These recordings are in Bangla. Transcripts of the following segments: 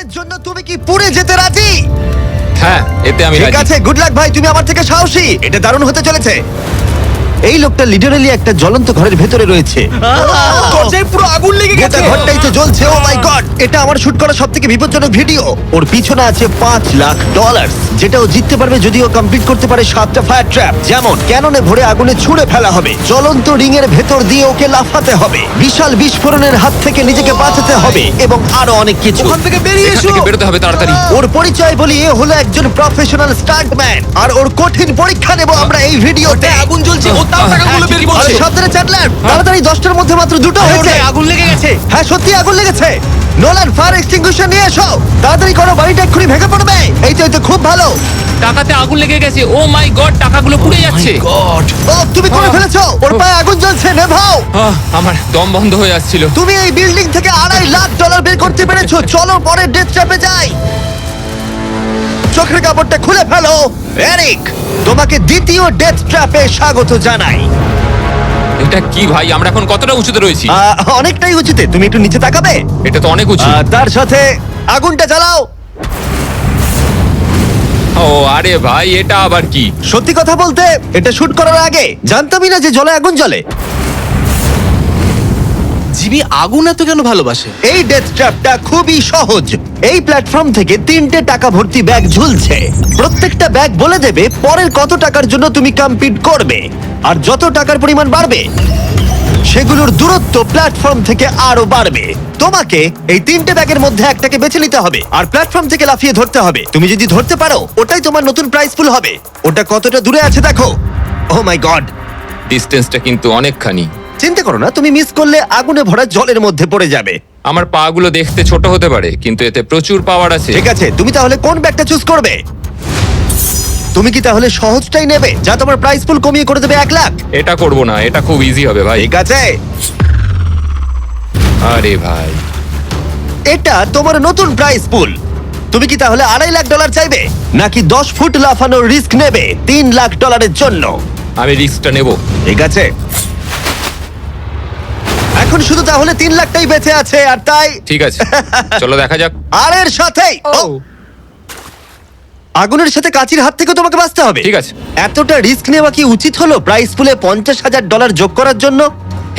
এর জন্য তুমি কি পুড়ে যেতে রাজি? হ্যাঁ, এতে আমি ঠিক রাজি। আছে, গুড লাক ভাই, তুমি আমার থেকে সাহসী। এটা দারুণ হতে চলেছে। এই লোকটা লিটারালি একটা জ্বলন্ত ঘরের ভেতরে রয়েছে। দরজায় পুরো আগুন লেগে গোটা গেছে। ঘরটাই তো জ্বলছে। ও মাই গড, এটা আমার শুট করা সবথেকে বিপজ্জনক ভিডিও। ওর পিছনে আছে $5,00,000, যেটা ও জিততে পারবে যদি ও কমপ্লিট করতে পারে 7টা ফায়ার ট্র্যাপ। যেমন ক্যাননে ভরে আগুনে ছুঁড়ে ফেলা হবে, জ্বলন্ত রিং এর ভেতর দিয়ে ওকে লাফাতে হবে, বিশাল বিস্ফোরণের হাত থেকে নিজেকে বাঁচাতে হবে এবং আরো অনেক কিছু। ওখান থেকে বেরিয়ে এখান এসো। থেকে বেরোতে হবে তাড়াতাড়ি। ওর পরিচয় বলি, এ হলো একজন প্রফেশনাল স্টান্টম্যান, আর ওর কঠিন পরীক্ষা নেব আমরা এই ভিডিওতে। ওটায় আগুন জ্বলছে, ও তাও টাকাগুলো বের আরে করছে। সাবধানে চ্যাটলার, তাড়াতাড়ি 10টার মধ্যে মাত্র 2টো হয়েছে। ওটায় আগুন লেগে গেছে। হ্যাঁ সত্যি আগুন লেগেছে। নোলান, ফায়ার এক্সটিংগুইশার নিয়ে এসো, তাড়াতাড়ি করো, বাড়িটা এক্ষুনি ভেঙে পড়বে। এই তো খুব ভালো। টাকাতে আগুন লেগে গেছে। ও মাই গড, টাকাগুলো পুড়ে যাচ্ছে। গড। ও তুমি করে ফেলেছো, ওর পায়ে আগুন জ্বলছে, নেভাও। আমার দম বন্ধ হয়ে আসছিল। তুমি এই বিল্ডিং থেকে $2.5 লাখ বের করতে পেরেছো। চলো পরের ডেথ ট্র্যাপে যাই। চোখের কাপড়টা খুলে ফেলো। এরিক, তোমাকে দ্বিতীয় ডেথ ট্র্যাপে স্বাগত জানাই। এটা কি ভাই, আমরা এখন কতটা উঁচুতে রয়েছি? অনেকটাই উঁচুতে, তুমি একটু নিচে তাকাবে। এটা তো অনেক উঁচু। তার সাথে আগুনটা জ্বালাও। ও আরে ভাই, এটা আবার কি? সত্যি কথা বলতে, এটা শুট করার আগে জানতামই না যে জলে আগুন জ্বলে। জিবি আগুন এত কেন ভালোবাসে? এই ডেথ ট্র্যাপটা খুবই সহজ। এই প্ল্যাটফর্ম থেকে 3টে টাকা ভর্তি ব্যাগ ঝুলছে। প্রত্যেকটা ব্যাগ বলে দেবে পরের কত টাকার জন্য তুমি কমপ্লিট করবে, আর যত টাকার পরিমাণ বাড়বে সেগুলোর দূরত্ব প্ল্যাটফর্ম থেকে আরো বাড়বে। তোমাকে এই 3টে ব্যাগের মধ্যে একটাকে বেছে নিতে হবে আর প্ল্যাটফর্ম থেকে লাফিয়ে ধরতে হবে। তুমি যদি ধরতে পারো, ওটাই তোমার নতুন প্রাইস পুল হবে। ওটা কতটা দূরে আছে দেখো। ও মাই গড, ডিস্টেন্সটা কিন্তু অনেকখানি। চিন্তা করো না, তুমি মিস করলে আগুনে ভরা জলের মধ্যে পড়ে যাবে। আমার পা গুলো দেখতে ছোট হতে পারে, কিন্তু এতে প্রচুর পাওয়ার আছে। ঠিক আছে, তুমি তাহলে কোন ব্যাগটা চুজ করবে? তুমি কি তাহলে সহজটাই নেবে, যা তোমার প্রাইস পুল কমিয়ে করে দেবে 1 লাখ? এটা করব না, এটা খুব ইজি হবে ভাই। ঠিক আছে, আরে ভাই, এটা তোমার নতুন প্রাইস পুল। তুমি কি তাহলে $2.5 লাখ চাইবে, নাকি 10 ফুট লাফানোর রিস্ক নেবে $3 লাখ জন্য? আমি রিস্কটা নেব। ঠিক আছে, এখন শুধু তাহলে 3 লাখটাই বেঁচে আছে, আর তাই ঠিক আছে, চলো দেখা যাক। আর এর সাথেই আগুনের সাথে কাচির হাত থেকে তোমাকে বাঁচতে হবে। ঠিক আছে। এতটা রিস্ক নেওয়া কি উচিত হলো প্রাইস পুলে $50,000 যোগ করার জন্য?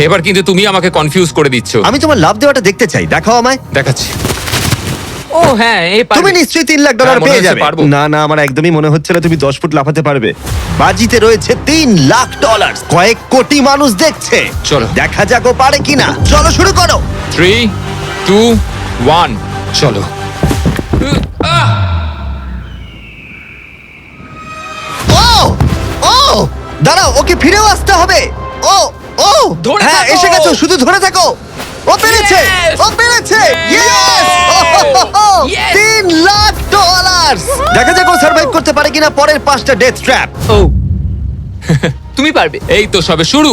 এবার কিন্তু তুমি আমাকে কনফিউজ করে দিচ্ছ। আমি তোমার লাভ দেওয়াটা দেখতে চাই, দেখাও আমায়। দেখাচ্ছি। ও হ্যাঁ, এই তুমি পারবে। নিশ্চয়ই $3 লাখ হ্যাঁ, মনে পেয়ে হচ্ছে যাবে। পারবো। না না, আমার একদমই মনে হচ্ছে না তুমি 10 ফুট লাফাতে পারবে। বাজিতে রয়েছে $3 লাখ, কয়েক কোটি মানুষ দেখছে। চলো। দেখা যাক ও পারে কিনা। চলো শুরু করো। 3, 2, 1, চলো। ও ও দাঁড়াও, ওকে ফিরেও আসতে হবে। ও ও ধরে হ্যাঁ, থাকো। এসে গেছো, শুধু ধরে থাকো। ও পেরেছে, Yes! ও পেরেছে। Yes! Yes! $3 লাখ। দেখা যাক ও সার্ভাইভ করতে পারে কিনা পরের 5টা ডেথ ট্র্যাপ। ও তুমি পারবে। এই তো সবে শুরু।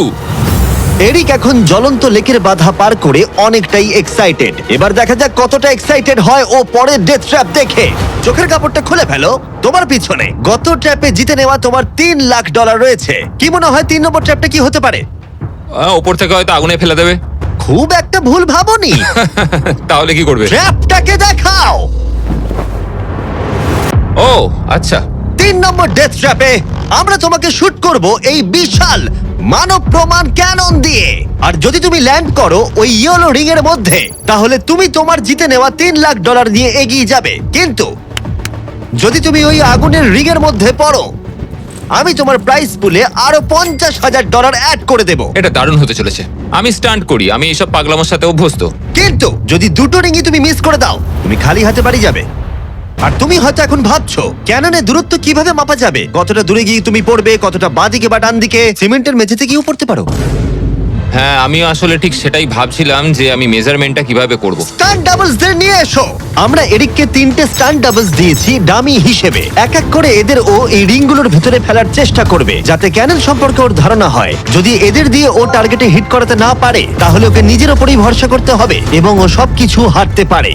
এরিক এখন জ্বলন্ত লেকের বাধা পার করে অনেকটাই এক্সাইটেড। এবার দেখা যাক কতটা এক্সাইটেড হয় ও পরের ডেথ ট্র্যাপ দেখে। চোখের কাপড়টা খুলে ফেলো। তোমার পিছনে গত ট্র্যাপে জিতে নেওয়া তোমার $3 লাখ রয়েছে। কি মনে হয় 3 নম্বর ট্র্যাপটা কি হতে পারে? ওপর থেকে হয়তো আগুনে ফেলে দেবে। খুব একটা ভুল ভাবনি। তাহলে কি করবে? ট্র্যাপটাকে দেখাও। ও আচ্ছা। 3 নম্বর ডেথ ট্র্যাপে আমরা তোমাকে শুট করব এই বিশাল মানব প্রমাণ ক্যানন দিয়ে। আর যদি তুমি ল্যান্ড করো ওই ইয়েলো রিং এর মধ্যে, তাহলে তুমি তোমার জিতে নেওয়া $3 লাখ নিয়ে এগিয়ে যাবে। কিন্তু যদি তুমি ওই আগুনের রিং এর মধ্যে পড়ো, আমি তোমার প্রাইস পুলে আরো $50,000 অ্যাড করে দেব। এটা দারুণ হতে চলেছে। আমি স্টান্ট করি, আমি এইসব পাগলামোর সাথে অভ্যস্ত। কিন্তু যদি দুটো রিংই তুমি মিস করে দাও, তুমি খালি হাতে বাড়ি যাবে। আর তুমি হয়তো এখন ভাবছো, ক্যাননের দূরত্ব কিভাবে মাপা যাবে? কতটা দূরে গিয়ে তুমি পড়বে, কতটা বাঁদিকে বা ডান দিকে? সিমেন্টের মেঝেতে গিয়েও পড়তে পারো। হ্যাঁ, আমি আসলে ঠিক সেটাই ভাবছিলাম যে আমি মেজারমেন্টটা কিভাবে করব। স্টান্ট ডাবলস দের নিয়ে এসো। আমরা এরিককে 3টে স্টান্ট ডাবলস দিয়েছি ডামি হিসেবে। এক এক করে এদের ও এই রিংগুলোর ভেতরে ফেলার চেষ্টা করবে, যাতে ক্যানন সম্পর্কে ওর ধারণা হয়। যদি এদের দিয়ে ও টার্গেটে হিট করাতে না পারে, তাহলে ওকে নিজের ওপরেই ভরসা করতে হবে এবং ও সবকিছু হারতে পারে।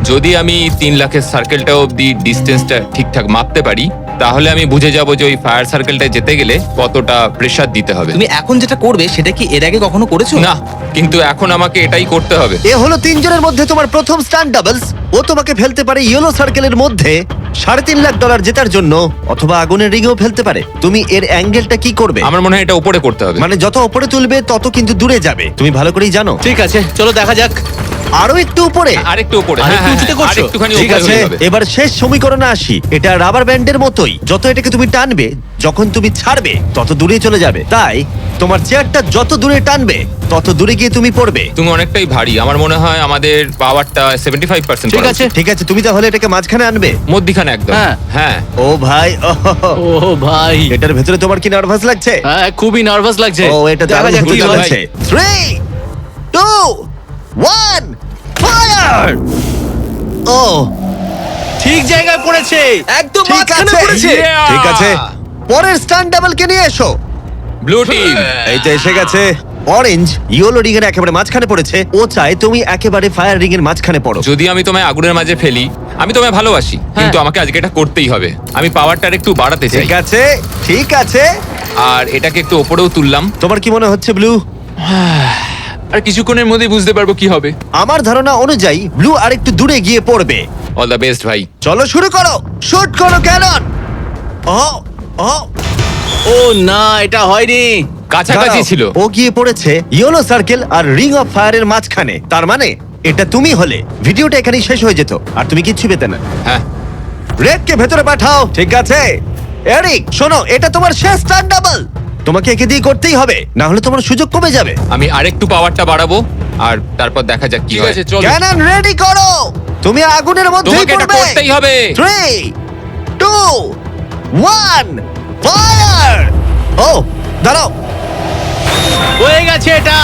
যদি আমি 3 লাখের সার্কেলটা অব্দি ডিস্টেন্সটা ঠিকঠাক মাপতে পারি, তাহলে আমি বুঝে যাব যে ওই ফায়ার সার্কেলটা যেতে গেলে কতটা প্রেসার দিতে হবে। তুমি এখন যেটা করবে সেটা কি এর আগে কখনো করেছো? না, কিন্তু এখন আমাকে এটাই করতে হবে। এ হলো তিনজনের মধ্যে তোমার প্রথম স্টান্ট ডাবলস। ও তোমাকে ফেলতে পারে ইয়েলো সার্কেলের মধ্যে $3.5 লাখ জেতার জন্য, অথবা আগুনের রিংও ফেলতে পারে। তুমি এর অ্যাঙ্গেলটা কি করবে? আমার মনে হয় এটা উপরে করতে হবে। মানে যত উপরে তুলবে তত কিন্তু দূরে যাবে, তুমি ভালো করেই জানো। ঠিক আছে, চলো দেখা যাক। আরো একটু উপরে। আরেকটু উপরে। আরেকটু হ্যাঁ, উঁচুতে হ্যাঁ, করছো? আরেকটুখানি ঠিক উপরে আছে, হলে হবে। এবার শেষ সমীকরণে আসি। এটা রাবার ব্যান্ডের মতোই, যত এটাকে তুমি টানবে, যখন তুমি ছাড়বে তত দূরে চলে যাবে। তাই তোমার চেয়ারটা যত দূরে টানবে তত দূরে গিয়ে তুমি পড়বে। তুমি অনেকটাই ভারী, আমার মনে হয় আমাদের পাওয়ারটা 75%। ঠিক আছে। ঠিক আছে, তুমি তাহলে এটাকে মাঝখানে আনবে। মধ্যিখানে একদম। হ্যাঁ। হ্যাঁ। ও ভাই, ও ভাই, এটার ভেতরে তোমার কি নার্ভাস লাগছে? হ্যাঁ খুবই নার্ভাস লাগছে। ও, এটা দেখা দারুণ যাক কি হতে হয়। চলেছে। 3, 2, 1, ফায়ার! ও, ঠিক জায়গায় পড়েছে, একদম ঠিক মাঝখানে আছে, পড়েছে। Yeah! ঠিক আছে। পরের স্টান্ট ডাবলকে নিয়ে এসো। Blue team. এই তো এসে গেছে। অরেঞ্জ ইয়েলো রিং এর একেবারে মাঝখানে পড়েছে। ও চায় তুমি একেবারে ফায়ার রিং এর মাঝখানে পড়ো। যদি আমি তোমায় আগুনের মাঝে ফেলি, আমি তোমায় ভালোবাসি, কিন্তু আমাকে আজকে এটা করতেই হবে। আমি পাওয়ারটা একটু বাড়াতে চাই, ঠিক আছে, ঠিক আছে। আর এটাকে একটু ওপরেও তুললাম। তোমার কি মনে হচ্ছে ব্লু? আর কিছুক্ষণের মধ্যেই বুঝতে পারবো কি হবে। আমার ধারণা অনুযায়ী ব্লু আরেকটু দূরে গিয়ে পড়বে। অল দ্য বেস্ট ভাই। চলো শুরু করো, শুট করো ক্যানন। ও, ও, ও না, এটা হয়নি। কাছাকাছি দাঁড়াও। ছিল। ও গিয়ে পড়েছে ইয়েলো সার্কেল আর রিং অফ ফায়ারের মাঝখানে। তার মানে এটা তুমি হলে ভিডিওটা এখানেই শেষ হয়ে যেত আর তুমি কিচ্ছু পেতে না। হ্যাঁ। রেডকে ভেতরে পাঠাও। ঠিক আছে এরিক, শোনো, এটা তোমার শেষ স্টান্ট ডাবল। তোমাকে একে দিয়ে করতেই হবে, না হলে তোমার সুযোগ কমে যাবে। আমি আরেকটু পাওয়ারটা বাড়াবো, আর তারপর দেখা যাক কি ঠিক হয়। আছে, চলো। ক্যানন রেডি করো। তুমি আগুনের মধ্যেই তোমাকে এটা পড়বে। করতেই হবে। 3, 2, 1, ফায়ার! ও, দাঁড়াও। হয়ে গেছে এটা।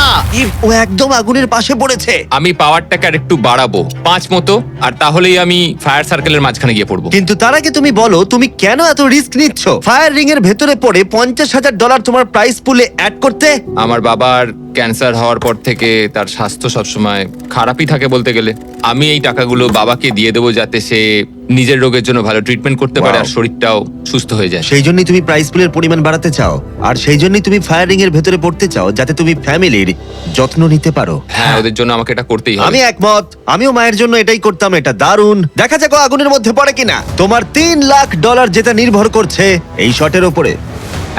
ও একদম আগুনের পাশে পড়েছে। আমি পাওয়ারটাকে আর একটু বাড়াবো 5 মতো, আর তাহলেই আমি ফায়ার সার্কেলের মাঝখানে গিয়ে পড়বো। কিন্তু তার আগে তুমি বলো, তুমি কেন এত রিস্ক নিচ্ছ ফায়ার রিং এর ভেতরে পড়ে $50,000 তোমার প্রাইস পুলে অ্যাড করতে? আমার বাবার ক্যান্সার হওয়ার পর থেকে তার স্বাস্থ্য সবসময় খারাপই থাকে বলতে গেলে। আমি এই টাকাগুলো বাবাকে দিয়ে দেবো, যাতে সে নিজের রোগের জন্য ভালো ট্রিটমেন্ট করতে পারে, Wow. আর শরীরটাও সুস্থ হয়ে যায়। সেই জন্যই তুমি প্রাইস পুলের পরিমাণ বাড়াতে চাও, আর সেই জন্যই তুমি ফায়ার রিং এর ভেতরে পড়তে চাও, যাতে তুমি ফ্যামিলির যত্ন নিতে পারো। হ্যাঁ, ওদের জন্য আমাকে এটা করতেই হবে। আমি একমত, আমিও মায়ের জন্য এটাই করতাম। এটা দারুণ। দেখা যাক ও আগুনের মধ্যে পড়ে কিনা। তোমার $3 লাখ যেটা নির্ভর করছে এই শটের উপরে।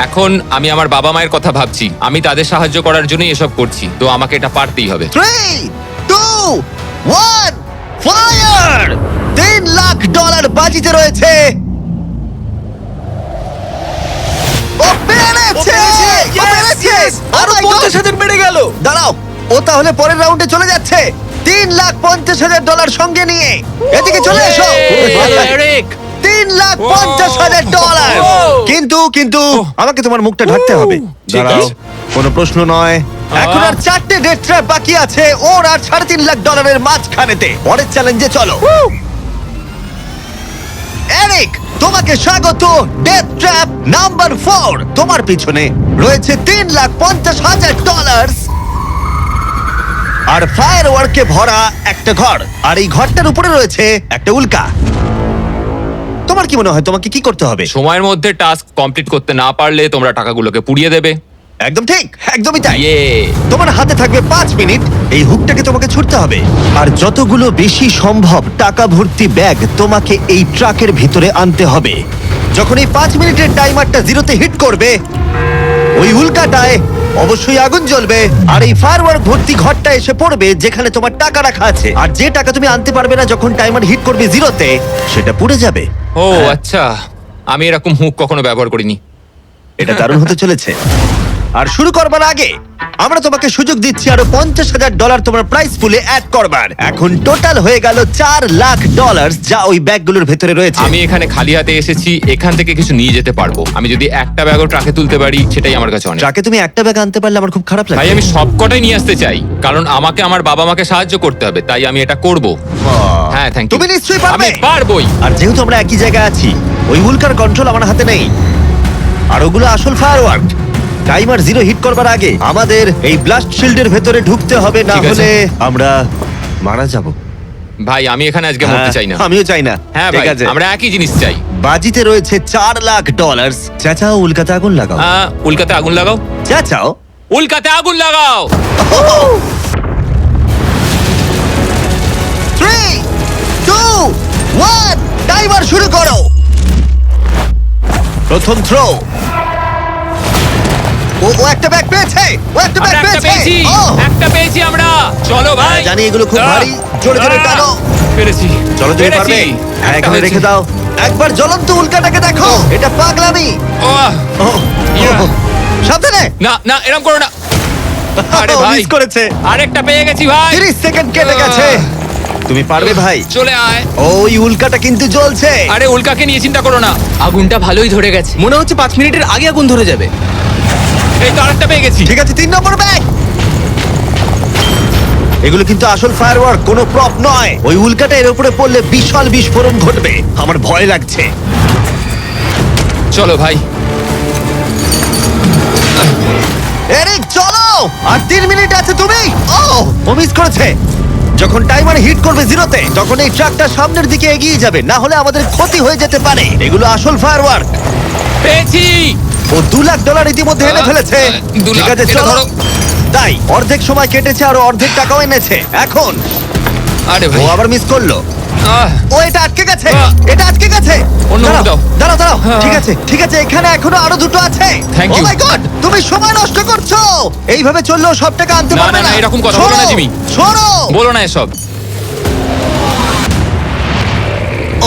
এখন আমি আমার বাবা মায়ের কথা ভাবছি, আমি তাদের সাহায্য করার জন্যই এসব করছি, তো আমাকে এটা পারতেই হবে। 3, 2, 1, ফায়ার! $3 লাখ বাজিতে রয়েছে। ও পেরেছে! ও পেরেছে! আরো Oh my God! 50,000 বেড়ে গেল। দাঁড়াও, ও তাহলে পরের রাউন্ডে চলে যাচ্ছে $3,50,000 সঙ্গে নিয়ে। এদিকে চলে এসো। ভালো এরিক। $3,50,000। কিন্তু আমাকে তোমার মুখটা ঢাকতে হবে। ঠিক দাঁড়াও, আছে। কোনো প্রশ্ন নয়। এখন আর 4টে ডেথ ট্র্যাপ বাকি আছে, ওর আর $3.5 লাখ মাঝখানেতে। পরের চ্যালেঞ্জে চলো। এরিক, তোমাকে স্বাগত ডেথ ট্র্যাপ নাম্বার 4। তোমার পিছনে রয়েছে $3,50,000 আর ফায়ার ওয়ার্কে ভরা একটা ঘর, আর এই ঘরটার উপরে রয়েছে একটা উল্কা। তোমার কি মনে হয় তোমাকে কি করতে হবে? সময়ের মধ্যে টাস্ক কমপ্লিট করতে না পারলে তোমরা টাকাগুলোকে পুড়িয়ে দেবে। একদম ঠিক, একদমই তাই। ইয়ে। তোমার হাতে থাকবে 5 মিনিট। এই হুকটাকে তোমাকে ছুটতে হবে, আর যতগুলো বেশি সম্ভব টাকা ভর্তি ব্যাগ তোমাকে এই ট্রাকের ভিতরে আনতে হবে। যখন এই 5 মিনিটের টাইমারটা জিরোতে হিট করবে, ওই উল্কাটায় অবশ্যই আগুন জ্বলবে, আর এই ফায়ারওয়ার্ক ভর্তি ঘরটা এসে পড়বে যেখানে তোমার টাকা রাখা আছে। আর যে টাকা তুমি আনতে পারবে না যখন টাইমার হিট করবে জিরোতে, সেটা পুড়ে যাবে। ও আচ্ছা, আমি এরকম হুক কখনো ব্যবহার করিনি। এটা দারুণ হতে চলেছে। আর শুরু করবার আগে আমরা তোমাকে সুযোগ দিচ্ছি আরো $50,000 তোমার প্রাইস পুলে অ্যাড করবার। এখন টোটাল হয়ে গেল $4,00,000, যা ওই ব্যাগগুলোর ভেতরে রয়েছে। আমি এখানে খালি হাতে এসেছি, এখান থেকে কিছু নিয়ে যেতে পারবো। আমি যদি একটা ব্যাগও ট্রাকে তুলতে পারি, সেটাই আমার কাছে অনেক। ট্রাকে তুমি একটা ব্যাগ আনতে পারলে আমার খুব খারাপ ভাই, লাগে। আমি সবকটাই নিয়ে আসতে চাই, কারণ আমাকে আমার বাবা মাকে সাহায্য করতে হবে, তাই আমি এটা করব। হ্যাঁ, থ্যাংক ইউ। তুমি নিশ্চয়ই পারবে। আমি পারবোই। আর যেহেতু আমরা একই জায়গায় আছি, ওই উল্কার কন্ট্রোল আমার হাতে নেই, আর ওগুলো আসল ফায়ারওয়ার্ক। টাইমার জিরো হিট করবার আগে আমাদের এই ব্লাস্ট শিল্ডের ভেতরে ঢুকতে হবে, না ঠিক আছে। হলে আমরা মারা যাব। ভাই, আমি এখানে আজকে মরতে চাই না। আমিও চাই না। হ্যাঁ ঠিক ভাই, আছে। আমরা একই জিনিস চাই। বাজিতে রয়েছে $4,00,000। চাচাও উল্কাতে আগুন লাগাও। উল্কাতে আগুন লাগাও, চাচাও। উল্কাতে আগুন লাগাও। 3, 2, 1, টাইমার শুরু করো। প্রথম থ্রো। ও একটা ব্যাগ পেয়েছে, ও একটা ব্যাগ আমরা একটা পেয়েছে। পেয়েছি, ও, একটা পেয়েছি আমরা। চলো ভাই, জানি এগুলো খুব ভারী, জোরে জোরে টানো। পেরেছি, চলো তুমি পেরেছি। পারবে। হ্যাঁ, একটা এখানে হয়েছে। রেখে দাও। একবার জ্বলন্ত উল্কাটাকে দেখো, এটা পাগলামি। ওহ, ও, Yeah. সাবধানে। না না, এরকম করো না। আরে ও, ভাই, মিস করেছে। আরেকটা পেয়ে গেছি ভাই। 30 সেকেন্ড কেটে গেছে। তুমি পারবে ভাই। চলে আয়। ওই উল্কাটা কিন্তু জ্বলছে। আরে উল্কাকে নিয়ে চিন্তা করো না। আগুনটা ভালোই ধরে গেছে। মনে হচ্ছে 5 মিনিটের আগে আগুন ধরে যাবে। এই তো আরেকটা পেয়ে গেছি। ঠিক আছে, 3 নম্বর ব্যাগ। এগুলো কিন্তু আসল ফায়ারওয়ার্ক, কোনো প্রপ নয়। ওই উল্কাটা এর উপরে পড়লে বিশাল বিস্ফোরণ ঘটবে। আমার ভয় লাগছে। চলো ভাই। এরিক চলো, আর 3 মিনিট আছে। তুমি ও মিস করেছে। যখন টাইমার হিট করবে জিরোতে, তখন এই ট্রাকটা সামনের দিকে এগিয়ে যাবে, না হলে আমাদের ক্ষতি হয়ে যেতে পারে। এগুলো আসল ফায়ারওয়ার্ক। পেয়েছি। ও $2,00,000 ইতিমধ্যে এনে ফেলেছে। 2 লাখ, ঠিক আছে, এটা চলো। ধরো। তাই অর্ধেক সময় কেটেছে আর অর্ধেক টাকাও এনেছে। এখন আরে ও ভাই, আবার মিস করলো। আহ, ও এটা আটকে গেছে, আহ। এটা আটকে গেছে। অন্য দাঁড়াও, দাও। দাঁড়াও দাঁড়াও। হ্যাঁ। ঠিক আছে ঠিক আছে, এখানে এখনো আরো দুটো আছে। Thank ও you. মাই গড, তুমি সময় নষ্ট করছো। এইভাবে চললেও সব টাকা আনতে না, পারবে না, না। না, এরকম কথা বলো না, সরো, জিমি। সরো। বলো না এসব।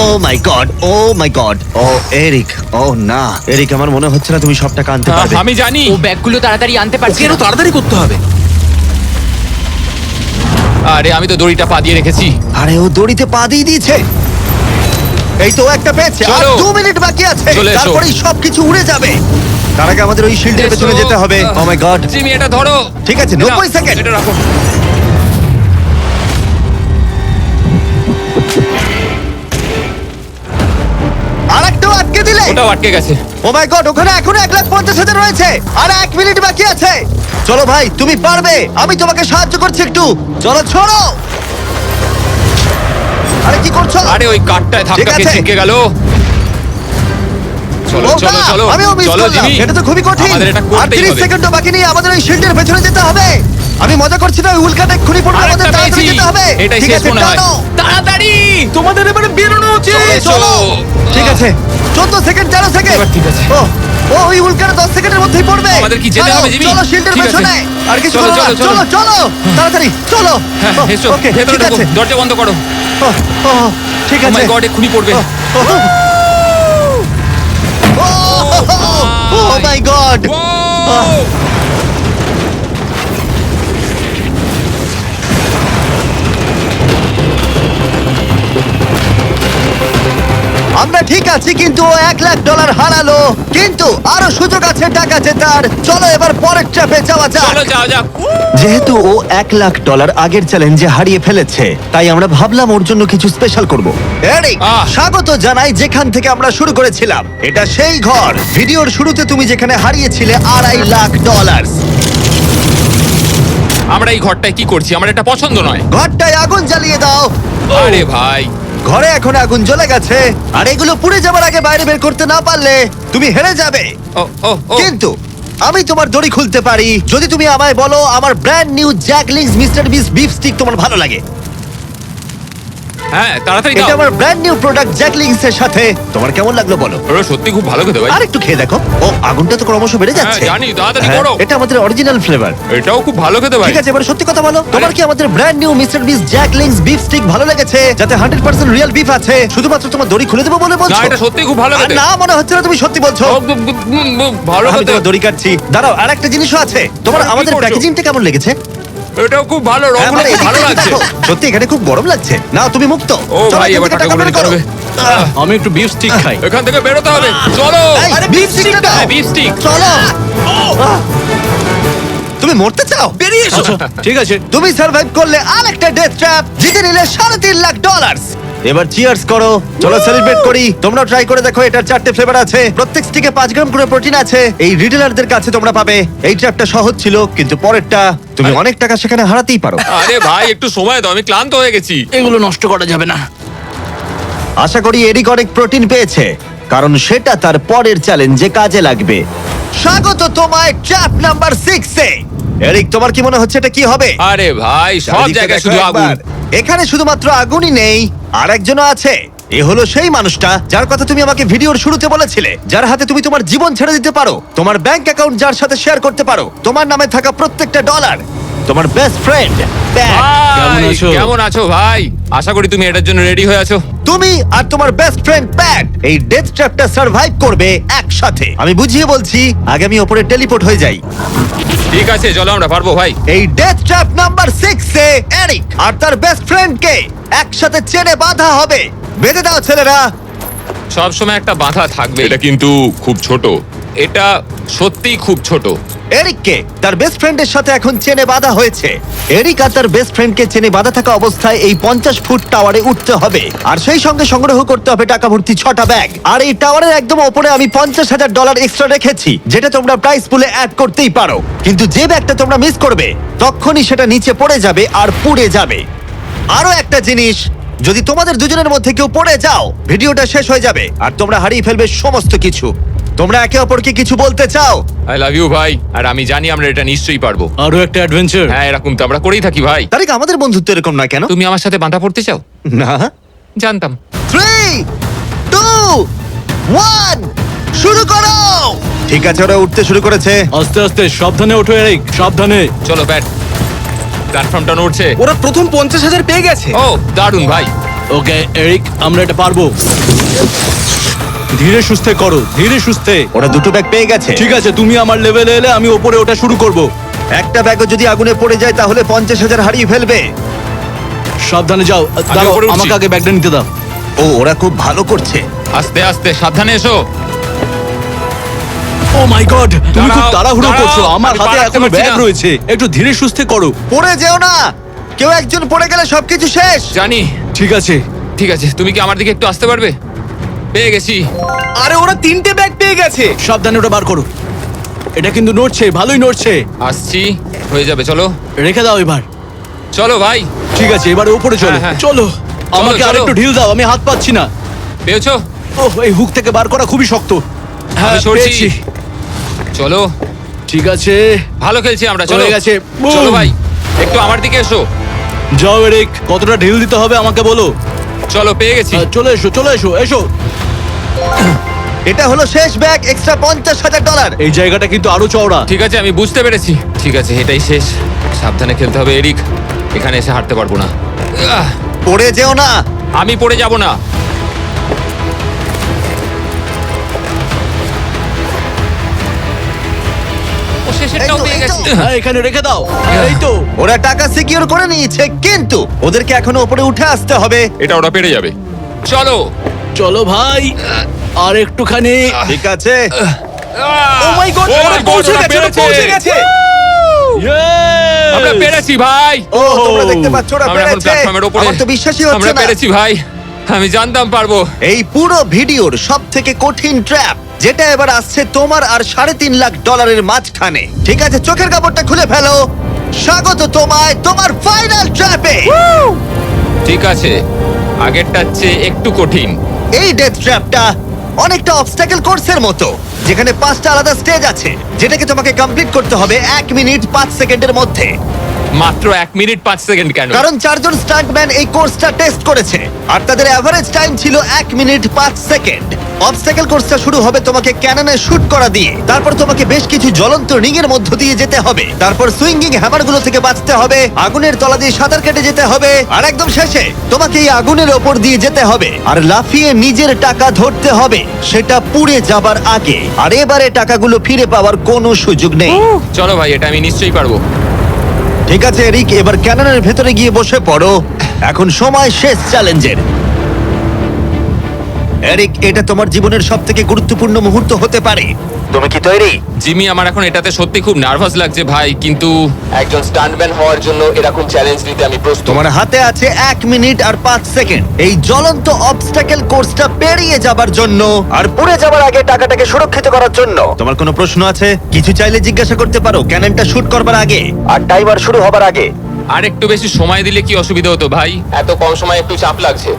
ও মাই গড, ও মাই গড। ও এরিক, ও না এরিক, আমার মনে হচ্ছে না তুমি সব টাকা আনতে পারবে। আমি জানি। ও ব্যাগগুলো তাড়াতাড়ি আনতে পারছি ওকে না। আরো তাড়াতাড়ি করতে হবে। আরে আমি তো দড়িটা পা দিয়ে রেখেছি। আরে ও দড়িতে পা দিয়ে দিয়েছে। এই তো ও একটা পেয়েছে। আর চলো। 2 মিনিট বাকি আছে, চলে এসো। তারপরেই সবকিছু উড়ে যাবে। তার আগে আমাদের ওই শিল্ডের পেছনে যেতে হবে। ও মাই গড। জিমি, এটা ধরো। ঠিক আছে, 90 সেকেন্ড। এটা রাখো। আরেকটাও আটকে দিলে। ওটাও আটকে গেছে। ও মাই গড, ওখানে এখনো 1,50,000 রয়েছে। আর 1 মিনিট বাকি আছে। চলো ভাই, তুমি পারবে। আমি তোমাকে সাহায্য করছি একটু। চলো ছোড়ো। আরে কি করছো? আরে ওই কাঠটায় ধাক্কা ঠিক খেয়ে আছে। ছিটকে গেল। চলো ও চলো না, চলো আমিও মিস চলো করলাম। জিমি, এটা তো খুবই কঠিন। আমাদের এটা আর করতেই 30 হবে। সেকেন্ডও বাকি নেই, আমাদের ওই শিল্ডের পেছনে যেতে হবে। আমি মজা করছি না, ওই উল্কাটা এক্ষুনি পড়বে, আরেকটা আমাদের তাড়াতাড়ি পেয়েছি। যেতে হবে। এটাই ঠিক শেষ আছে, মনে হয়। টানো। তাড়াতাড়ি। তোমাদের এবারে বেরোনো উচিত। চলো। ঠিক আছে, 14 সেকেন্ড, 13 সেকেন্ড। এবার ঠিক আছে। ও ও ওই উল্কাটা 10 সেকেন্ডের মধ্যেই পড়বে। আমাদের কি যেতে চলো, হবে, জিমি? চলো শিল্ডের ঠিক আছে। পেছনে। আর কিছু চলো, করো না। চলো, চলো চলো তাড়াতাড়ি চলো। হ্যাঁ, ও, এসো ওকে, ভেতরে ঠিক ঢোকো, আছে। দরজা বন্ধ করো। ও, ও, ঠিক ও আছে। মাই গড, এক্ষুনি পড়বে। ও মাই গড। Wow! আমরা ঠিক আছি, কিন্তু ও $1,00,000 হারালো। কিন্তু আরো সুযোগ আছে টাকা জেতার। চলো এবার পরের ট্র্যাপে যাওয়া যাক। চলো যাও যাক। যেহেতু ও $1,00,000 আগের চ্যালেঞ্জে হারিয়ে ফেলেছে, তাই আমরা ভাবলাম ওর জন্য কিছু স্পেশাল করব। এরিক, স্বাগত জানাই যেখান থেকে আমরা শুরু করেছিলাম। এটা সেই ঘর, ভিডিওর শুরুতে তুমি যেখানে হারিয়েছিলে $2.5 লাখ। আমরা এই ঘরটায় কি করছি? আমার এটা পছন্দ নয়। ঘরটায় আগুন জ্বালিয়ে দাও। আরে ভাই, ঘরে এখন আগুন জ্বলে গেছে, আর এগুলো পুড়ে যাবার আগে বাইরে বের করতে না পারলে তুমি হেরে যাবে। ও ও ও কিন্তু আমি তোমার দড়ি খুলতে পারি যদি তুমি আমায় বলো আমার ব্র্যান্ড নিউ জ্যাকলিংস মিস্টার বিস বিফ স্টিক তোমার ভালো লাগে। হ্যাঁ, তাড়াতাড়ি এটা দাও। আমার ব্র্যান্ড নিউ প্রোডাক্ট জ্যাকলিংস এর সাথে। তোমার কেমন লাগলো বলো? ওরা সত্যি খুব ভালো খেতে ভাই। আর একটু খেয়ে দেখো। ও আগুনটা তো ক্রমশ বেড়ে যাচ্ছে। হ্যাঁ, জানি, তাড়াতাড়ি হ্যাঁ, করো। এটা আমাদের অরিজিনাল ফ্লেভার। এটাও খুব ভালো খেতে ভাই। ঠিক আছে, এবার সত্যি কথা বলো, তোমার কি আমাদের ব্র্যান্ড নিউ মিস্টার বিস জ্যাকলিংস বিফ স্টিক ভালো লেগেছে, যাতে 100% রিয়েল বিফ আছে? শুধুমাত্র তোমার দড়ি খুলে দেবো বলে না, বলছো? এটা সত্যি খুব ভালো আর খেতে। না, মনে হচ্ছে না তুমি সত্যি বলছো। ভালো আমি খেতে। তোমার দড়ি কাটছি। দাঁড়াও, আর একটা জিনিসও আছে। তোমার কি আমাদের করছো? প্যাকেজিংটা কেমন লেগেছে? এটাও খুব ভালো, হ্যাঁ, রংগুলো মানে খুব ভালো এদিকটা লাগছে। দেখো। সত্যি এখানে খুব গরম লাগছে। না, তুমি মুক্ত। ও চলো, ভাই, এখান এবার থেকে টাকা টাকাগুলো বের নিতে করো। হবে। আমি একটু বিফ স্টিক খাই। এখান থেকে বেরোতে হবে। চলো। এই, আরে, beef stick-টা দাও। হ্যাঁ, beef stick। চলো। আহ, তুমি মরতে চাও? বেরিয়ে এসো। ঠিক আছে। তুমি সার্ভাইভ করলে আরেকটা ডেথ ট্র্যাপ, জিতে নিলে $3.5 লাখ। এবার চিয়ার্স করো, চলো সেলিব্রেট করি। তোমরা ট্রাই করে দেখো, এটার 4টে ফ্লেভার আছে, প্রত্যেক স্টিকে 5 গ্রাম করে প্রোটিন আছে। এই রিটেলারদের কাছে তোমরা পাবে। এই ট্র্যাপটা সহজ ছিল, কিন্তু পরেরটা তুমি অনেক টাকা সেখানে হারাতেই পারো। আরে ভাই, একটু সময় দাও, আমি ক্লান্ত হয়ে গেছি। এগুলো নষ্ট করা যাবে না। আশা করি এরিক অনেক প্রোটিন পেয়েছে। কারণ সেটা তার পরের চ্যালেঞ্জে কাজে লাগবে। স্বাগত তোমায় ট্র্যাপ নাম্বার 6 এ। এরিক, তোমার কি মনে হচ্ছে এটা কি হবে? আরে ভাই সব চারিদিকে জায়গায় দেখো শুধু আগুন। একবার। এখানে শুধুমাত্র আগুনই নেই, আর একজনও আছে। এ হলো সেই মানুষটা যার কথা তুমি আমাকে ভিডিওর শুরুতে বলেছিলে, যার হাতে তুমি তোমার জীবন ছেড়ে দিতে পারো, তোমার ব্যাংক অ্যাকাউন্ট যার সাথে শেয়ার করতে পারো, তোমার নামে থাকা প্রত্যেকটা ডলার, তোমার বেস্ট ফ্রেন্ড। কেমন ভাই, আছো? কেমন আছো ভাই? আশা করি তুমি এটার জন্য রেডি হয়ে আছো। তুমি আর তোমার বেস্ট ফ্রেন্ড প্যাট এই ডেথ ট্র্যাপটা সার্ভাইভ করবে একসাথে। আমি বুঝিয়ে বলছি, আগে আমি ওপরে টেলিপোর্ট হয়ে যাই। ঠিক আছে চলো, আমরা পারবো ভাই। এই ডেথ ট্র্যাপ নাম্বার 6 এ এরিক আর তার বেস্ট ফ্রেন্ডকে একসাথে চেনে বাঁধা হবে। বেঁধে দাও ছেলেরা। সব সময় একটা বাধা থাকবে। এটা কিন্তু খুব ছোট। এটা সত্যিই খুব ছোট। এরিককে তার বেস্ট ফ্রেন্ডের সাথে এখন চেনে বাঁধা হয়েছে। এরিক আর তার বেস্ট ফ্রেন্ডকে চেনে বাঁধা থাকা অবস্থায় এই 50 ফুট টাওয়ারে উঠতে হবে, আর সেই সঙ্গে সংগ্রহ করতে হবে টাকা ভর্তি 6টা ব্যাগ। আর এই টাওয়ারের একদম ওপরে আমি $50,000 এক্সট্রা রেখেছি, যেটা তোমরা প্রাইস পুলে অ্যাড করতেই পারো। কিন্তু যে ব্যাগটা তোমরা মিস করবে তখনই সেটা নিচে পড়ে যাবে আর পুড়ে যাবে। আরো একটা জিনিস, যদি তোমাদের দুজনের মধ্যে কেউ পড়ে যাও, ভিডিওটা শেষ হয়ে যাবে আর তোমরা হারিয়ে ফেলবে সমস্ত কিছু। তোমরা একে অপরকে কিছু বলতে চাও? আই লাভ ইউ ভাই, আর আমি জানি আমরা এটা নিশ্চয়ই পারবো। আরো একটা অ্যাডভেঞ্চার। হ্যাঁ, এরকম তো আমরা করেই থাকি ভাই। তারিক, আমাদের বন্ধুত্ব এরকম না কেন? তুমি আমার সাথে বাঁধা পড়তে চাও? না। জানতাম। 3, 2, 1, শুরু করো। ঠিক আছে, ওরা উঠতে শুরু করেছে। আস্তে আস্তে, সাবধানে ওঠো এরিক, সাবধানে। চলো ব্যাট, প্ল্যাটফর্মটা নড়ছে। ওরা প্রথম 50,000 পেয়ে গেছে। ও দারুণ ভাই। ওকে এরিক, আমরা এটা পারবো। ধীরে সুস্থে করো, ধীরে সুস্থে। ওরা দুটো ব্যাগ পেয়ে গেছে। ঠিক আছে, তুমি আমার লেভেলে এলে আমি ওপরে ওটা শুরু করব। একটা ব্যাগও যদি আগুনে পড়ে যায় তাহলে 50,000 হারিয়ে ফেলবে। সাবধানে যাও। দাঁড়াও, উপরে উঠছি। আমাকে আগে ব্যাগটা নিতে দাও। ও, ওরা খুব ভালো করছে। আস্তে আস্তে, সাবধানে এসো। ও মাই গড, তুমি খুব দাঁড়াও, তাড়াহুড়ো দাঁড়াও, করছো। আমার আমি হাতে পা রাখতে এখনো পারছি ব্যাগ না। রয়েছে, একটু ধীরে সুস্থে করো। পড়ে যেও না, কেউ একজন পড়ে গেলে সবকিছু শেষ। জানি। ঠিক আছে। ঠিক আছে, তুমি কি আমার দিকে একটু আসতে পারবে? পেয়ে গেছি। আরে ওরা 3টে ব্যাগ পেয়ে গেছে। সাবধানে ওটা বার করো। এটা কিন্তু নড়ছে, ভালোই নড়ছে। আসছি, হয়ে যাবে। চলো রেখে দাও এবার। চলো ভাই। ঠিক আছে, এবারে উপরে চলো। হ্যাঁ, হ্যাঁ। চলো, আমাকে চলো। আরেকটু ঢিল দাও, আমি হাত পাচ্ছি না। পেয়েছো? ওহ, এই হুক থেকে বার করা খুবই শক্ত। হ্যাঁ, আমি সরছি। পেয়েছি। চলো, ঠিক আছে, ভালো খেলছি আমরা। চলো হয়ে গেছে। বুম। চলো ভাই, একটু আমার দিকে এসো। যাও এরিক, কতটা ঢিল দিতে হবে আমাকে বলো। চলো, পেয়ে গেছি। চলে এসো, চলে এসো, এসো। এটা হলো শেষ ব্যাগ, এক্সট্রা $50,000। এই জায়গাটা কিন্তু আরো চওড়া। ঠিক আছে, আমি বুঝতে পেরেছি। ঠিক আছে, এটাই শেষ। সাবধানে খেলতে হবে এরিক, এখানে এসে হারতে পারবো না। আহ, পড়ে যেও না। আমি পড়ে যাব না। ও শেষেরটাও এই তো, পেয়ে এই তো। গেছি। হ্যাঁ, এখানে রেখে দাও। এই তো। ওরা টাকা সিকিউর করে নিয়েছে, কিন্তু ওদেরকে এখনো উপরে উঠে আসতে হবে। এটা ওরা পেরে যাবে। চলো। চলো ভাই, আর একটুখানি। ঠিক আছে। ও মাই গড, Oh ওরা my God, পৌঁছে ওরা গেছে, ওরা পেরেছে। পৌঁছে গেছে। Yes! আমরা পেরেছি ভাই। ও, তোমরা দেখতে পাচ্ছ ওরা আমরা এখন পেরেছে। প্ল্যাটফর্মের উপরে। আমার তো বিশ্বাসই হচ্ছে আমরা না। পেরেছি ভাই, আমি জানতাম পারবো। এই পুরো ভিডিওর সবথেকে কঠিন ট্র্যাপ, যেটা এবার আসছে তোমার আর $3.5 লাখ মাঝখানে। ঠিক আছে, চোখের কাপড়টা খুলে ফেলো। স্বাগত তোমায় তোমার ফাইনাল ট্র্যাপে। ঠিক আছে, আগেরটার চেয়ে একটু কঠিন। এই ডেথ ট্র্যাপটা অনেকটা অবস্টাকেল কোর্সের মতো, যেখানে 5টা আলাদা স্টেজ আছে, যেটাকে তোমাকে কমপ্লিট করতে হবে 1 মিনিট 5 সেকেন্ডের মধ্যে। মাত্র 1 মিনিট 5 সেকেন্ড কেন? কারণ 4 জন স্টান্টম্যান এই কোর্সটা টেস্ট করেছে, আর তাদের এভারেজ টাইম ছিল 1 মিনিট 5 সেকেন্ড। অবস্টাকেল কোর্সটা শুরু হবে তোমাকে ক্যাননে শুট করা দিয়ে, তারপর তোমাকে বেশ কিছু জ্বলন্ত রিং এর মধ্য দিয়ে যেতে হবে, তারপর সুইঙ্গিং হ্যামারগুলো থেকে বাঁচতে হবে, আগুনের তলা দিয়ে সাঁতার কেটে যেতে হবে, আর একদম শেষে তোমাকে এই আগুনের ওপর দিয়ে যেতে হবে আর লাফিয়ে নিজের টাকা ধরতে হবে, সেটা পুড়ে যাবার আগে। আর এবারে টাকাগুলো ফিরে পাওয়ার কোনো সুযোগ নেই। চলো ভাই, এটা আমি নিশ্চয়ই পারবো। ঠিক আছে এরিক, এবার ক্যাননের ভেতরে গিয়ে বসে পড়ো। এখন সময় শেষ চ্যালেঞ্জের। এরিক, এটা তোমার জীবনের সবথেকে গুরুত্বপূর্ণ মুহূর্ত হতে পারে। তুমি কি তৈরি? জিমি, আমার এখন এটাতে সত্যি খুব নার্ভাস লাগছে ভাই, কিন্তু একজন স্টান্টম্যান হওয়ার জন্য এরকম চ্যালেঞ্জ নিতে আমি প্রস্তুত। তোমার হাতে আছে 1 মিনিট আর 5 সেকেন্ড এই জ্বলন্ত অবস্টাকেল কোর্সটা পেরিয়ে যাবার জন্য, আর পুড়ে যাবার আগে টাকাটাকে সুরক্ষিত করার জন্য। তোমার কোনো প্রশ্ন আছে? কিছু চাইলে জিজ্ঞাসা করতে পারো ক্যাননটা শুট করবার আগে আর টাইমার শুরু হবার আগে। আর একটু বেশি সময় দিলে কি অসুবিধা হতো ভাই? এত কম সময় একটু চাপ লাগছে।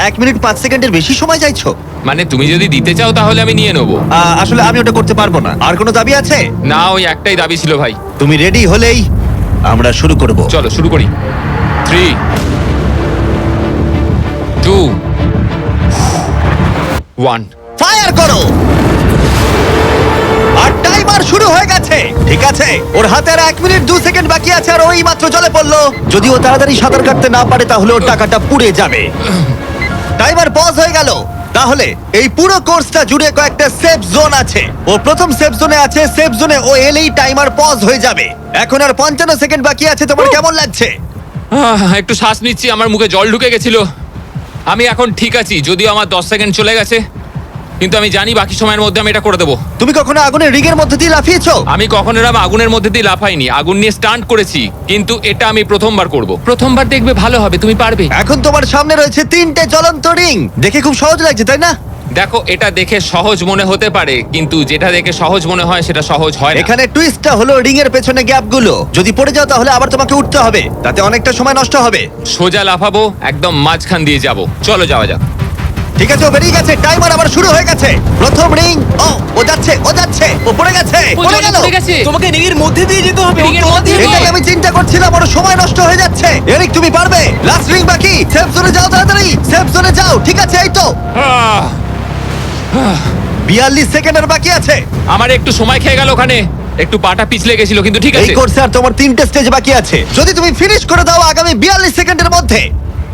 1 মিনিট 5 সেকেন্ডের বেশি সময় চাইছো? মানে তুমি যদি দিতে চাও তাহলে আমি নিয়ে নেবো। আসলে আমি ওটা করতে পারবো না। আর কোনো দাবি আছে? না, ওই একটাই দাবি ছিল ভাই। তুমি রেডি হলেই আমরা শুরু করব। চলো শুরু করি। 3 2 1 ফায়ার করো। আর টাইমার শুরু হয়ে গেছে। ঠিক আছে, ওর হাতে আর 1 মিনিট 2 সেকেন্ড বাকি আছে, আর ওই মাত্র জলে পড়লো। যদি ও তাড়াতাড়ি সাঁতার কাটতে না পারে তাহলে ওর টাকাটা পুড়ে যাবে। টাইমার পজ হয়ে গেল। তাহলে এই পুরো কোর্সটা জুড়ে কয়েকটা সেফ জোন আছে। ও প্রথম সেফ জোনে আছে। সেফ জোনে ও এলেই টাইমার পজ হয়ে যাবে। এখন আর 55 সেকেন্ড বাকি আছে। তোমার কেমন লাগছে? একটু শ্বাস নিচ্ছি, আমার মুখে জল ঢুকে গেছিল। আমি এখন ঠিক আছি, যদিও আমার 10 সেকেন্ড চলে গেছে, কিন্তু আমি জানি বাকি সময়ের মধ্যে আমি এটা করে দেবো। তুমি কখনো আগুনের রিগের মধ্যে দিয়ে লাফিয়েছো? আমি কখনো এরকম আগুনের মধ্যে দিয়ে লাফাইনি, আগুন নিয়ে স্টান্ট করেছি, কিন্তু এটা আমি প্রথমবার করব। প্রথমবার দেখবে ভালো হবে, তুমি পারবে। এখন তোমার সামনে রয়েছে 3টে জ্বলন্ত রিং। দেখে খুব সহজ লাগছে, তাই না? দেখো, এটা দেখে সহজ মনে হতে পারে, কিন্তু যেটা দেখে সহজ মনে হয় সেটা সহজ হয় না। এখানে টুইস্টটা হলো রিং এর পেছনে গ্যাপগুলো। যদি পড়ে যাও তাহলে আবার তোমাকে উঠতে হবে, তাতে অনেকটা সময় নষ্ট হবে। সোজা লাফাবো, একদম মাঝখান দিয়ে যাব। চলো যাওয়া যাক। ঠিক আছে, ও বেরিয়ে গেছে। টাইমার আবার শুরু হয়ে গেছে। প্রথম রিং। ও যাচ্ছে, ও পড়ে গেছে। পড়ে গেল। তোমাকে রিংয়ের মধ্যে দিয়ে যেতে হবে। রিংয়ের মধ্যে দিয়ে। এটাই আমি চিন্তা করছিলাম, ওর সময় নষ্ট হয়ে যাচ্ছে। এরিক, তুমি পারবে। লাস্ট রিং বাকি। সেফ জোনে যাও, তাড়াতাড়ি সেফ জোনে যাও। ঠিক আছে, এই তো আহ, 42 সেকেন্ডের বাকি আছে। আমার একটু সময় খেয়ে গেল ওখানে, একটু পাটা পিছলে গেছিল, কিন্তু ঠিক এই আছে। কোর্সে আর তোমার 3টে স্টেজ বাকি আছে। যদি তুমি ফিনিশ করে দাও আগামী 42 সেকেন্ডের মধ্যে,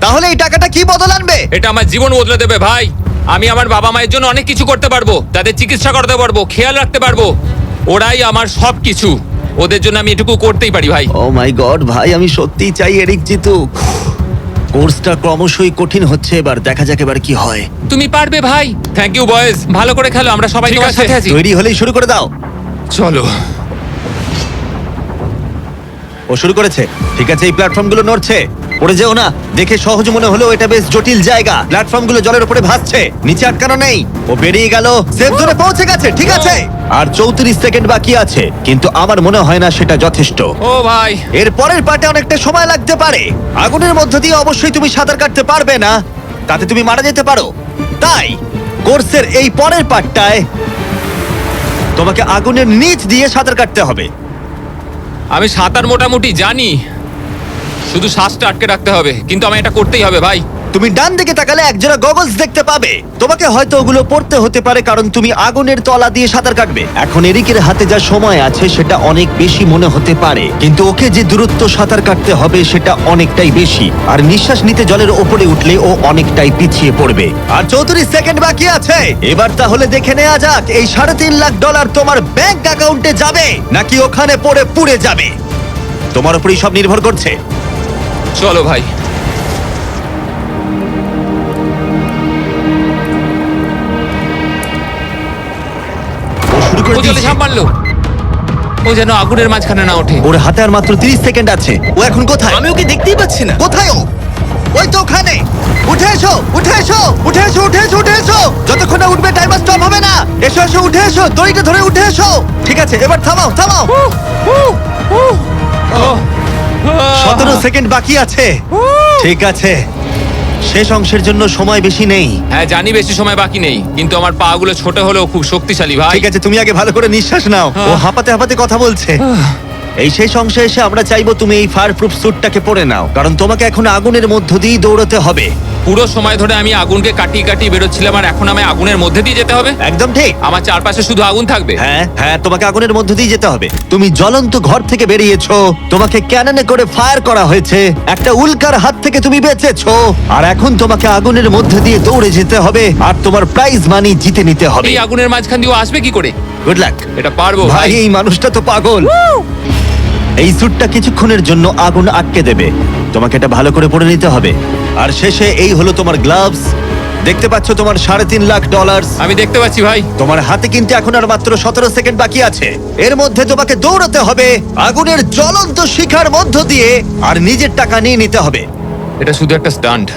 তাহলে এই টাকাটা কি বদল আনবে? এটা আমার জীবন বদলে দেবে ভাই। আমি আমার বাবা মায়ের জন্য অনেক কিছু করতে পারবো, তাদের চিকিৎসা করতে পারবো, খেয়াল রাখতে পারবো। ওরাই আমার সব কিছু, ওদের জন্য আমি এটুকু করতেই পারি ভাই। ও মাই গড ভাই, আমি সত্যিই চাই এরিক জিতুক। কোর্সটা ক্রমশই কঠিন হচ্ছে, এবার দেখা যাক এবার কি হয়। তুমি পারবে ভাই। থ্যাংক ইউ বয়েজ, ভালো করে খেলো, আমরা সবাই তোমার সাথে আছি। তৈরি হলেই শুরু করে দাও। চলো। ও শুরু করেছে। ঠিক আছে, এই প্ল্যাটফর্মগুলো নড়ছে। পড়ে যেও না। দেখে সহজ মনে হলেও এটা বেশ জটিল জায়গা। প্ল্যাটফর্মগুলো জলের উপরে ভাসছে, নিচে আটকানো নেই। ও বেরিয়ে গেল, সেফ জোনে পৌঁছে গেছে। ঠিক আছে, আর 34 সেকেন্ড বাকি আছে, কিন্তু আমার মনে হয় না সেটা যথেষ্ট। ও ভাই, এর পরের পার্টে অনেকটা সময় লাগতে পারে। আগুনের মধ্য দিয়ে অবশ্যই তুমি সাঁতার কাটতে পারবে না, তাতে তুমি মারা যেতে পারো। তাই কোর্সের এই পরের পার্টটায় তোমাকে আগুনের নিচ দিয়ে সাঁতার কাটতে হবে। আমি সাঁতার মোটামুটি জানি, শুধু শ্বাসটা আটকে রাখতে হবে, কিন্তু আমি এটা করতেই হবে ভাই। তুমি ডান দিকে তাকালে একজোড়া গগলস দেখতে পাবে। তোমাকে হয়তো ওগুলো পড়তে হতে পারে, কারণ তুমি আগুনের তলা দিয়ে সাঁতার কাটবে। এখন এরিকের হাতে যা সময় আছে সেটা অনেক বেশি মনে হতে পারে, কিন্তু ওকে যে দূরত্ব সাঁতার কাটতে হবে সেটা অনেকটাই বেশি। আর নিঃশ্বাস নিতে জলের ওপরে উঠলে ও অনেকটাই পিছিয়ে পড়বে। আর 34 সেকেন্ড বাকি আছে। এবার তাহলে দেখে নেওয়া যাক এই $3.5 লাখ তোমার ব্যাংক অ্যাকাউন্টে যাবে নাকি ওখানে পড়ে পুড়ে যাবে। তোমার উপরই সব নির্ভর করছে। চলো ভাই। ও শুরু করে ও জলে দিয়েছে। ঝাঁপ মারলো, ও যেন আগুনের মাঝখানে না ওঠে। ওর হাতে আর মাত্র 30 সেকেন্ড আছে। ও এখন কোথায়? আমি ওকে দেখতেই পাচ্ছি না। কোথায় ও? ওই তো ওখানে। উঠে এসো, উঠে এসো, উঠে এসো, উঠে এসো, উঠে এসো। যতক্ষণ না উঠবে টাইমার স্টপ হবে না। এসো এসো, উঠে এসো, দড়িটা ধরে উঠে এসো। ঠিক আছে, এবার থামাও, থামাও। 17 সেকেন্ড বাকি আছে। ঠিক আছে, শেষ অংশের জন্য সময় বেশি নেই। হ্যাঁ জানি বেশি সময় বাকি নেই, কিন্তু আমার পা গুলো ছোট হলেও খুব শক্তিশালী ভাই। ঠিক আছে, তুমি আগে ভালো করে নিঃশ্বাস নাও। ও হাঁপাতে হাঁপাতে কথা বলছে। এই শেষ অংশে এসে আমরা চাইবো তুমি এই ফায়ার প্রুফ স্যুটটাকে পরে নাও, কারণ তোমাকে এখন আগুনের মধ্য দিয়ে দৌড়তে হবে। পুরো সময় ধরে আমি আগুনকে কাটিয়ে কাটিয়ে বেরোচ্ছিলাম, আর এখন আমি আগুনের মধ্যে দিয়ে যেতে হবে। একদম ঠিক। আমার চারপাশে শুধু আগুন থাকবে। হ্যাঁ হ্যাঁ, তোমাকে আগুনের মধ্য দিয়ে যেতে হবে। তুমি জ্বলন্ত ঘর থেকে বেরিয়েছো, তোমাকে ক্যাননে করে ফায়ার করা হয়েছে, একটা উল্কার হাত থেকে তুমি বেঁচেছো, আর এখন তোমাকে আগুনের মধ্যে দিয়ে দৌড়ে যেতে হবে, আর তোমার প্রাইজ মানি জিতে নিতে হবে। এই আগুনের মাঝখান দিয়ে ও আসবে কি করে? Good luck. এটা পারবো ভাই, ভাই। এই মানুষটা তো পাগল। এই স্যুটটা কিছুক্ষণের জন্য আগুন আটকে দেবে, তোমাকে এটা ভালো করে পরে নিতে হবে। আর শেষে এই হলো তোমার গ্লাভস। দেখতে পাচ্ছ তোমার $3.5 লাখ। আমি দেখতে পাচ্ছি ভাই। তোমার হাতে কিন্তু এখন আর মাত্র 17 সেকেন্ড বাকি আছে। এর মধ্যে তোমাকে দৌড়াতে হবে আগুনের জ্বলন্ত শিখার মধ্য দিয়ে, আর নিজের টাকা নিয়ে নিতে হবে। এটা শুধু একটা স্টান্ট।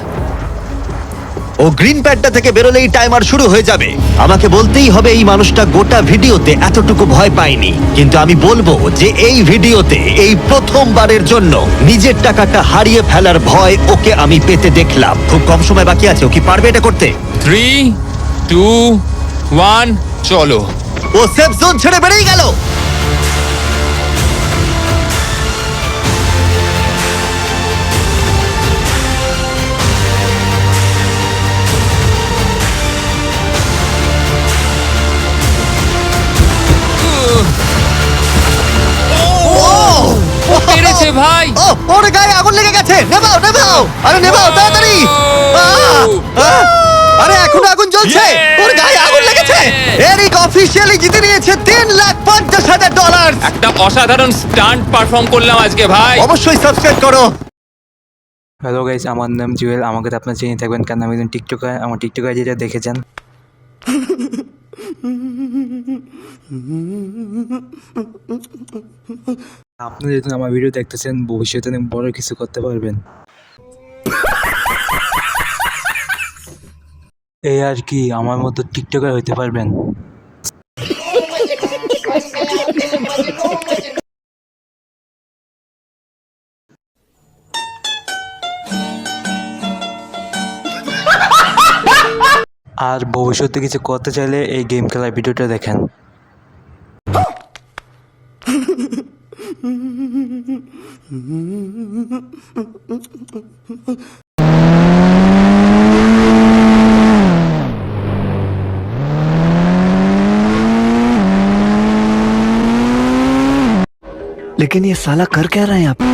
ও ও গ্রিন প্যাডটা থেকে বেরোলেই টাইমার শুরু হয়ে যাবে। আমাকে বলতেই হবে এই মানুষটা গোটা ভিডিওতে এতটুকু ভয় পায়নি, কিন্তু আমি বলবো যে এই ভিডিওতে এই প্রথমবারের জন্য নিজের টাকাটা হারিয়ে ফেলার ভয় ওকে আমি পেতে দেখলাম। খুব কম সময় বাকি আছে, ও কি পারবে এটা করতে? 3, 2, 1, চলো। ও সেফ জোন ছেড়ে বেরিয়ে গেল। পেরেছে ভাই। ও ওর গায়ে আগুন লেগে গেছে। নেভাও নেভাও, আরে নেভাও তাড়াতাড়ি। আরে এখন আগুন জ্বলছে, ওর গায়ে আগুন লেগেছে। এরিক অফিশিয়ালি জিতে নিয়েছে $3,50,000। একটা অসাধারণ স্টান্ট পারফর্ম করলাম আজকে ভাই। অবশ্যই সাবস্ক্রাইব করো। হ্যালো গাইস, আমার নাম জুয়েল। আমাকে তো আপনারা চিনে থাকবেন কারণ আমি একজন টিকটকার। আমার টিকটক আইডিটা দেখে যান। আপনি যদি আমার ভিডিও দেখতেছেন, ভবিষ্যতে অনেক বড় কিছু করতে পারবেন। এই আর কি, আমার মতো টিকটকার হইতে পারবেন। আর ভবিষ্যতে কিছু করতে চাইলে এই গেম খেলার ভিডিওটা দেখেন। लेकिन ये साला कर क्या रहा है यहाँ पे?